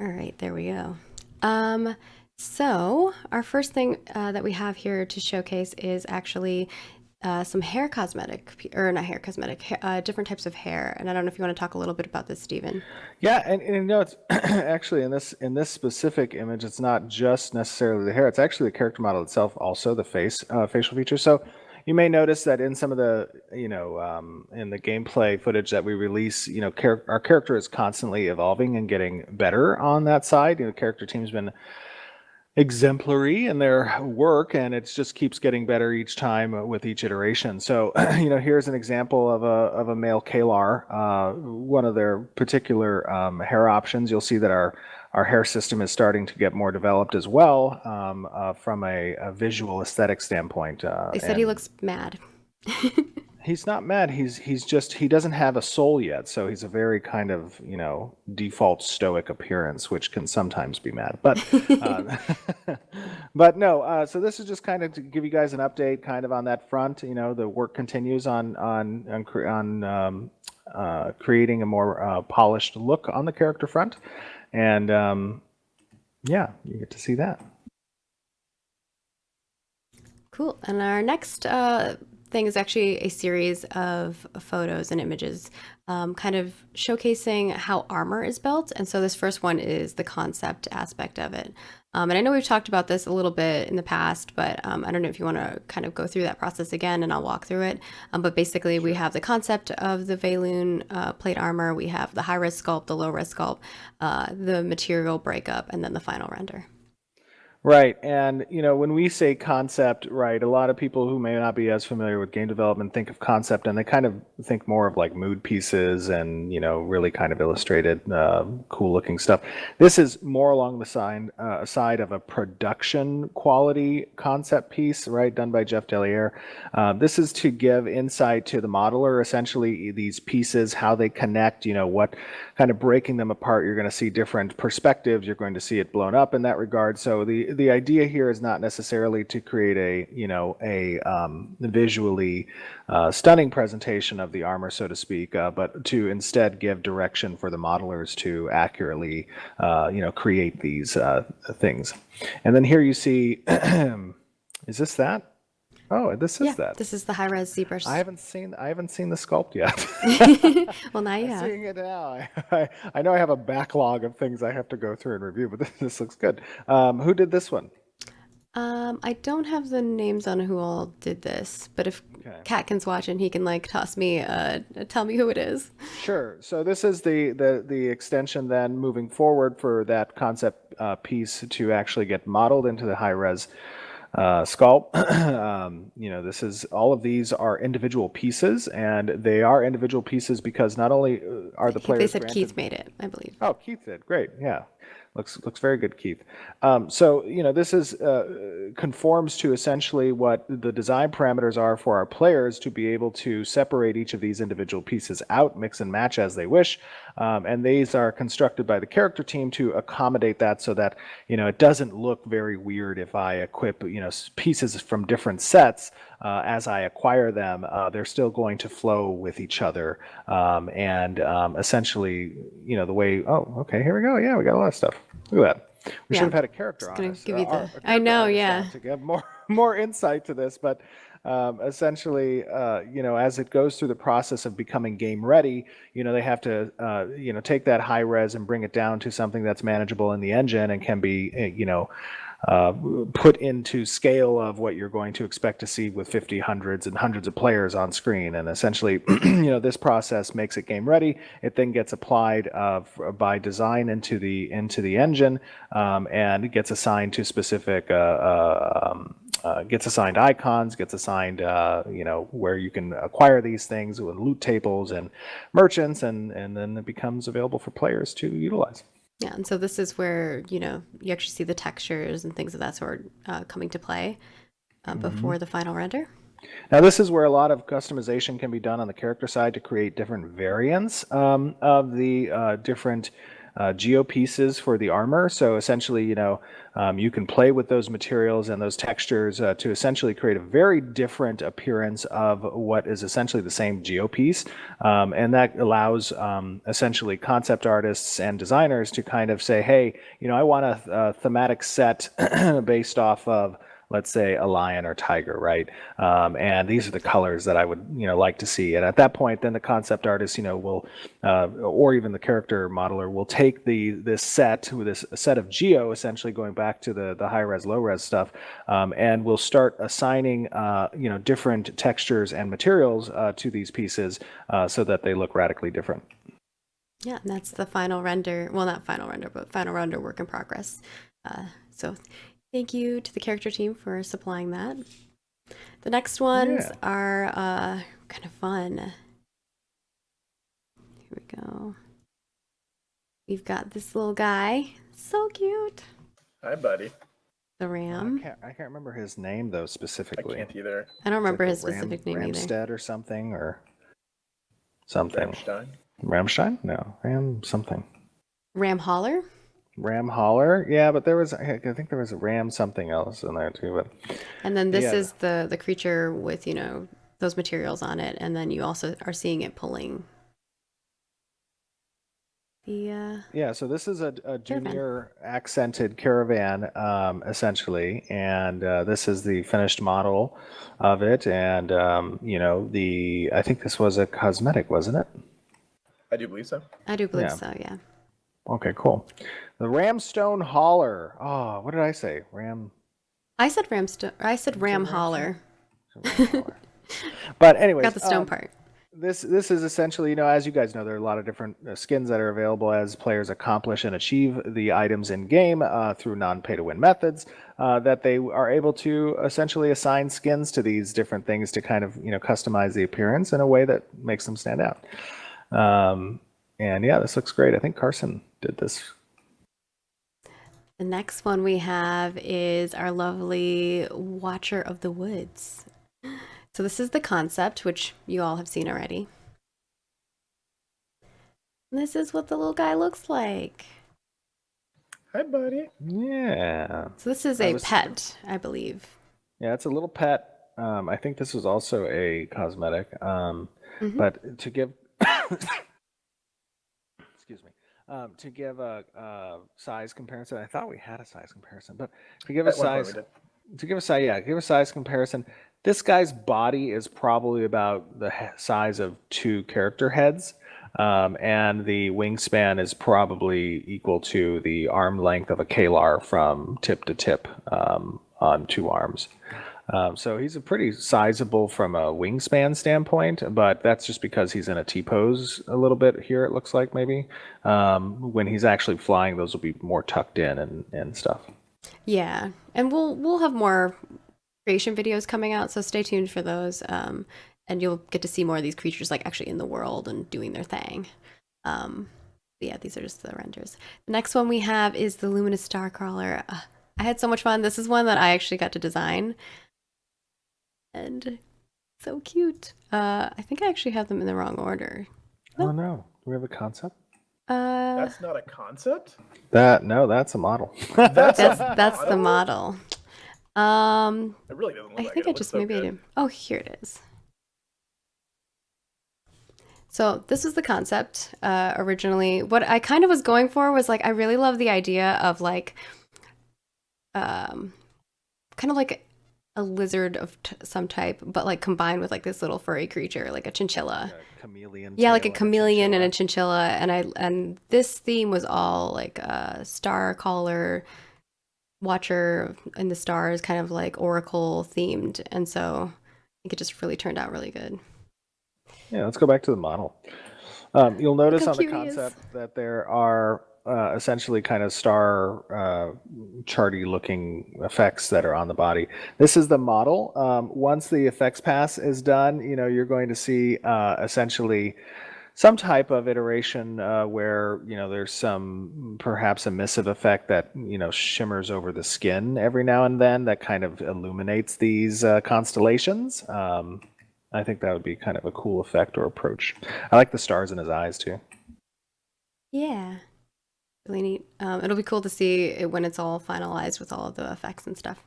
All right, there we go. Um, so our first thing that we have here to showcase is actually some hair cosmetic, or not hair cosmetic, different types of hair. And I don't know if you want to talk a little bit about this, Stephen. Yeah, and you know, it's actually in this specific image, it's not just necessarily the hair. It's actually the character model itself, also the facial features. So you may notice that in some of the in the gameplay footage that we release, our character is constantly evolving and getting better on that side. You know, character team's been exemplary in their work, and it just keeps getting better each time with each iteration. So, here's an example of a male Kalar. One of their particular hair options. You'll see that our hair system is starting to get more developed as well from a visual aesthetic standpoint. They said he And looks mad. he's not mad. He's just he doesn't have a soul yet, so he's a very kind of default stoic appearance, which can sometimes be mad. But but no. So this is just kind of to give you guys an update, kind of on that front. You know, the work continues on creating a more polished look on the character front, and yeah, you get to see that. Cool. And our next thing is actually a series of photos and images, kind of showcasing how armor is built. And so this first one is the concept aspect of it. And I know we've talked about this a little bit in the past, but I don't know if you want to kind of go through that process again and I'll walk through it. But basically, we have the concept of the Valoon plate armor, we have the high res sculpt, the low res sculpt, the material breakup, and then the final render. Right. And, when we say concept, right, a lot of people who may not be as familiar with game development think of concept and they kind of think more of like mood pieces and, really kind of illustrated, cool looking stuff. This is more along the side of a production quality concept piece, right, done by Jeff Delier. This is to give insight to the modeler, essentially these pieces, how they connect, what kind of breaking them apart. You're going to see different perspectives. You're going to see it blown up in that regard. So the idea here is not necessarily to create a visually stunning presentation of the armor, so to speak, but to instead give direction for the modelers to accurately create these things. And then here you see, is this that? Oh, this is Yeah, that. this is the high res ZBrush. I haven't seen the sculpt yet. Well, now you I'm have. seeing it now. I know I have a backlog of things I have to go through and review, but this looks good. Who did this one? I don't have the names on who all did this, but if Okay. Catkin's watching, he can like toss me, tell me who it is. Sure. So this is the extension then moving forward for that concept piece to actually get modeled into the high res sculpt. This is all of these are individual pieces, and they are individual pieces because not only are I the think they players said granted. Keith made it, I believe. Oh, Keith did. Great. Yeah. Looks very good, Keith. So, this is conforms to essentially what the design parameters are for our players to be able to separate each of these individual pieces out, mix and match as they wish. And these are constructed by the character team to accommodate that so that, it doesn't look very weird if I equip, pieces from different sets as I acquire them. They're still going to flow with each other. And essentially, the way, oh, okay, here we go. Yeah, we got a lot of stuff. Look at that. We should Yeah, have had a character just on gonna us, give you the. a I character know, artist yeah. on to give more insight to this. But essentially, as it goes through the process of becoming game ready, they have to, take that high res and bring it down to something that's manageable in the engine and can be, uh, put into scale of what you're going to expect to see with 50, hundreds, and hundreds of players on screen. And essentially, this process makes it game ready. It then gets applied by design into the engine, and gets assigned to specific. Gets assigned icons, gets assigned, where you can acquire these things with loot tables and merchants, and then it becomes available for players to utilize. Yeah, and so this is where, you actually see the textures and things of that sort coming to play before the final render. Now, this is where a lot of customization can be done on the character side to create different variants of the different geo pieces for the armor. So essentially, you can play with those materials and those textures to essentially create a very different appearance of what is essentially the same geo piece. And that allows essentially concept artists and designers to kind of say, hey, I want a thematic set based off of, let's say, a lion or tiger, right? And these are the colors that I would, like to see. And at that point, then the concept artist, will, or even the character modeler will take this set of geo, essentially going back to the high res, low res stuff, and we'll start assigning, different textures and materials to these pieces so that they look radically different. Yeah, and that's the final render. Well, not final render, but final render work in progress. So thank you to the character team for supplying that. The next ones are kind of fun. Here we go. We've got this little guy. So cute. Hi, buddy. The ram. I can't remember his name, though, specifically. I can't either. I don't remember like his specific name either. Ramstead or something, or something. Rammstein? No. Ram something. Ram Holler? Ram Holler? Yeah, but I think there was a Ram something else in there too. But and then this is the creature with, those materials on it, and then you also are seeing it pulling the so this is a junior accented caravan, essentially, and this is the finished model of it, and I think this was a cosmetic, wasn't it? I do believe so. I do believe so, yeah. Okay, cool. The Ramstone Holler. Oh, what did I say? I said Ram Holler. But anyways, got the stone part. This is essentially, as you guys know, there are a lot of different skins that are available as players accomplish and achieve the items in game through non-pay-to-win methods. That they are able to essentially assign skins to these different things to kind of customize the appearance in a way that makes them stand out. And yeah, this looks great. I think Carson did this. The next one we have is our lovely Watcher of the Woods. So this is the concept, which you all have seen already. And this is what the little guy looks like. Hi, buddy. Yeah. So this is a pet, I believe. Yeah, it's a little pet. I think this was also a cosmetic. But to give... Excuse me. To give a size comparison, I thought we had a size comparison, but to give a size comparison, this guy's body is probably about the size of 2 character heads, and the wingspan is probably equal to the arm length of a Kalar from tip to tip on 2 arms. So he's a pretty sizable from a wingspan standpoint, but that's just because he's in a T-pose a little bit here, it looks like maybe. When he's actually flying, those will be more tucked in and stuff. Yeah, and we'll have more creation videos coming out, so stay tuned for those. And you'll get to see more of these creatures like actually in the world and doing their thing. But yeah, these are just the renders. The next one we have is the Luminous Starcrawler. I had so much fun. This is one that I actually got to design. And so cute. I think I actually have them in the wrong order. Oh no. Do we have a concept? That's not a concept? That's a model. That's the model. It really doesn't look I like think it. I just maybe I did. Oh, here it is. So this is the concept originally. What I kind of was going for was like, I really love the idea of like, kind of like a lizard of some type, but like combined with like this little furry creature, like a chinchilla. Like a chameleon. Yeah, like a chameleon and a chinchilla. And this theme was all like star caller, watcher in the stars, kind of like oracle themed. And so I think it just really turned out really good. Yeah, let's go back to the model. You'll notice on the cute he is. concept that there are essentially kind of star charty looking effects that are on the body. This is the model. Once the effects pass is done, you're going to see essentially some type of iteration where there's some perhaps emissive effect that shimmers over the skin every now and then that kind of illuminates these constellations. I think that would be kind of a cool effect or approach. I like the stars in his eyes too. Yeah. Really neat. It'll be cool to see it when it's all finalized with all of the effects and stuff.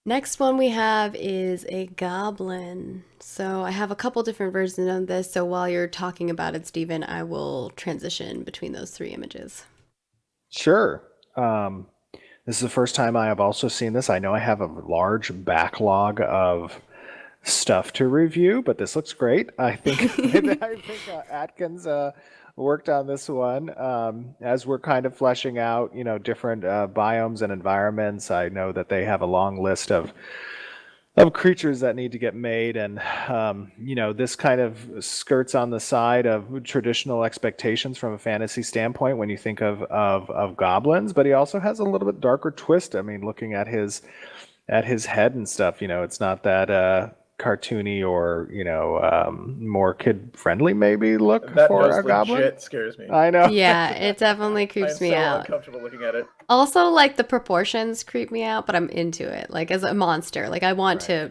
Next one we have is a goblin. So I have a couple different versions of this. So while you're talking about it, Stephen, I will transition between those 3 images. Sure. This is the first time I have also seen this. I know I have a large backlog of stuff to review, but this looks great. I think Atkins worked on this one as we're kind of fleshing out, different biomes and environments. I know that they have a long list of creatures that need to get made, and this kind of skirts on the side of traditional expectations from a fantasy standpoint when you think of goblins, but he also has a little bit darker twist. I mean, looking at his head and stuff, it's not that cartoony or more kid friendly maybe look That for nose a goblin. legit scares me. I know. Yeah, it definitely creeps me I'm so out. uncomfortable looking at it. Also, like the proportions creep me out, but I'm into it. Like as a monster, like I want to.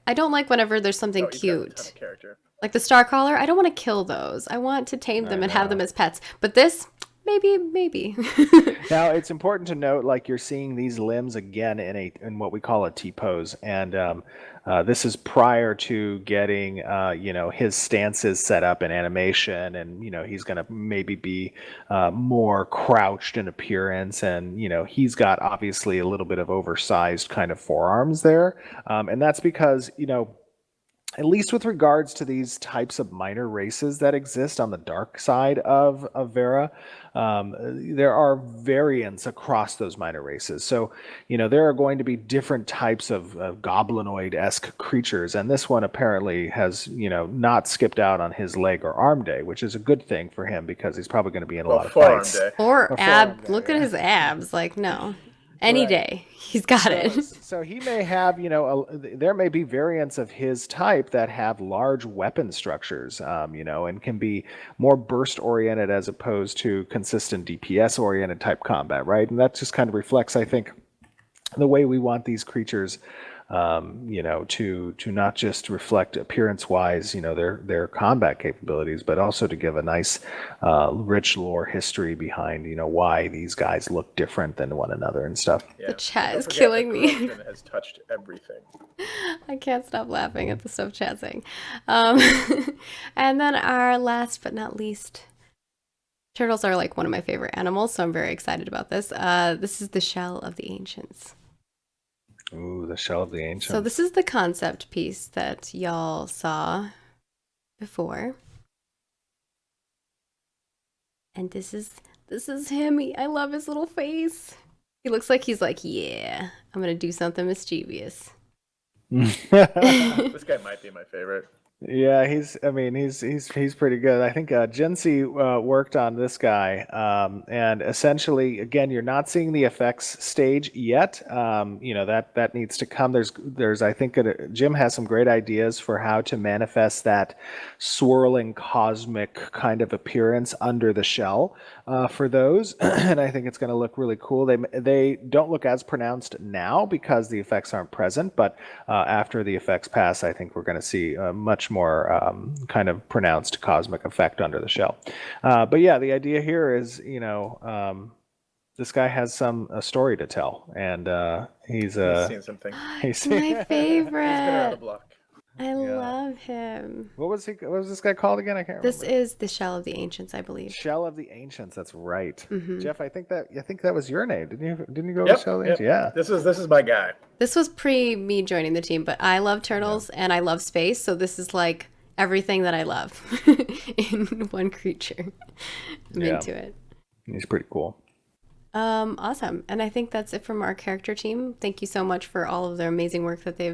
I don't like whenever there's something He's got a ton cute, of character. like the Starcrawler. I don't want to kill those. I want to tame them I and have know. them as pets. But this, maybe. Now it's important to note, like you're seeing these limbs again in what we call a T pose, and this is prior to getting his stances set up in animation, and he's gonna maybe be more crouched in appearance, and he's got obviously a little bit of oversized kind of forearms there, and that's because at least with regards to these types of minor races that exist on the dark side of Vera, there are variants across those minor races. So, there are going to be different types of goblinoid-esque creatures, and this one apparently has, not skipped out on his leg or arm day, which is a good thing for him because he's probably going to be in a lot of Forearm fights. day. Or Or ab. forearm day, Look at yeah. his abs. Like no, any Right. day he's got it. So he may have, there may be variants of his type that have large weapon structures, and can be more burst oriented as opposed to consistent DPS oriented type combat, right? And that just kind of reflects, I think, the way we want these creatures, to not just reflect appearance wise, their combat capabilities, but also to give a nice, rich lore history behind, why these guys look different than one another and stuff. Yeah. The chat Don't is forget killing the me. corruption has touched everything. I can't stop laughing at the stuff chat saying. And then our last but not least, turtles are like one of my favorite animals, so I'm very excited about this. This is the shell of the ancients. Ooh, the shell of the ancients. So this is the concept piece that y'all saw before. And this is him. I love his little face. He looks like he's like, yeah, I'm gonna do something mischievous. This guy might be my favorite. Yeah, he's pretty good. I think Jinsi worked on this guy, and essentially, again, you're not seeing the effects stage yet. That needs to come. There's I think Jim has some great ideas for how to manifest that swirling cosmic kind of appearance under the shell for those, and I think it's going to look really cool. They don't look as pronounced now because the effects aren't present, but after the effects pass, I think we're going to see much more kind of pronounced cosmic effect under the shell. But yeah, the idea here is, this guy has a story to tell, and he's seen something. It's my He's been around the favorite. block. I love him. What was this guy called again? I can't remember. This is the shell of the ancients, I believe. Shell of the Ancients. That's right. Mhm. Jeff, I think that was your name. Didn't you go Yep, with Shell of the yep. Ancients? Yeah. This is my guy. This was pre me joining the team, but I love turtles and I love space, so this is like everything that I love in one creature. I'm Yeah. into it. He's pretty cool. Awesome. And I think that's it from our character team. Thank you so much for all of their amazing work that they've